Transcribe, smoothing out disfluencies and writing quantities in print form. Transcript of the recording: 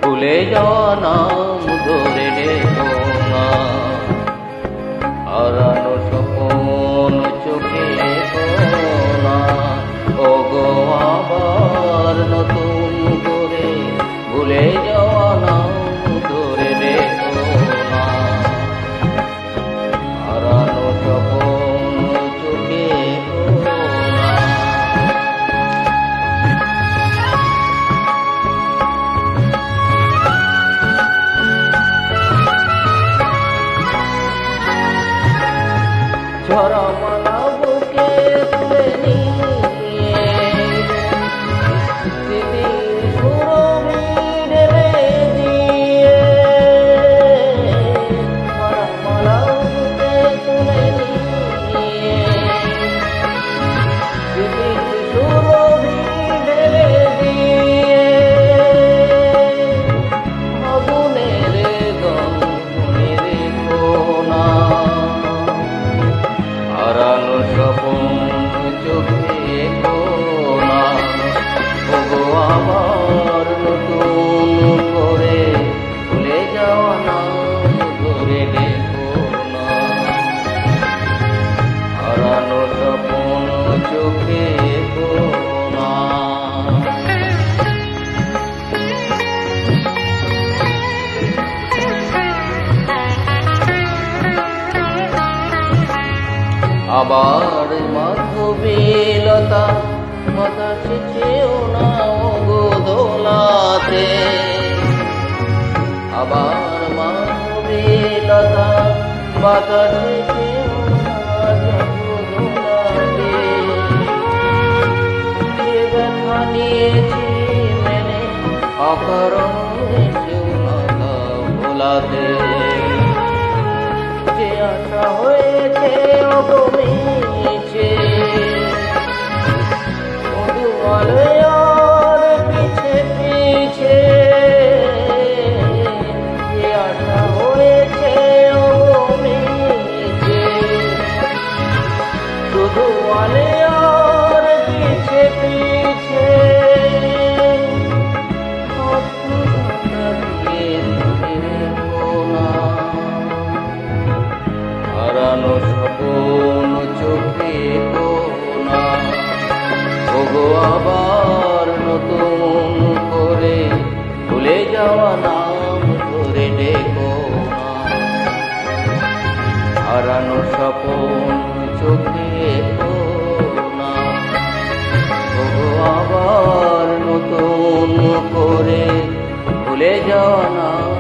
ভুলে যাওয়া নাম ধরে ডেকো না, হারানো স্বপ্ন চোখে না, ওগো আবার নতুন করে ভুলে যাওয়া নাম ধরে ডেকো না, হারানো স্বপ্ন চোখে না। ঝরা মালা বুকে তুলে নিয়ে স্মৃতির সুরভি ঢেলে দিয়ে, ঝরা মালা বুকে তুলে নিয়ে স্মৃতির সুরভি ঢেলে দিয়ে, আগুনের গন্ধে রেখো না, হারানো স্বপ্ন চোখে না, ওগো আবার নতুন করে ভুলে যাওয়া নাম ধরে ডেকো না, হারানো স্বপ্ন চোখে না। আবার মাধবীলতা বাতাসে চেও না গো দোলাতে, আবার মাধবীলতা বাতাসে চেও না গো দোলাতে, যে ব্যথা নিয়েছি মেনে অকারণ চেও না তা ভোলাতে, যে আশা হয়েছে অগমিছে মধুমালয়ার পিছে পিছে, যে আশা হয়েছে অগমিছে শুধু আলয়ার পিছে পিছে, হারানো স্বপ্ন চোখে না, ওগো আবার নতুন করে ভুলে যাওয়া নাম ধরে ডেকো না, হারানো স্বপ্ন চোখে না, ওগো আবার নতুন করে ভুলে যাওয়া নাম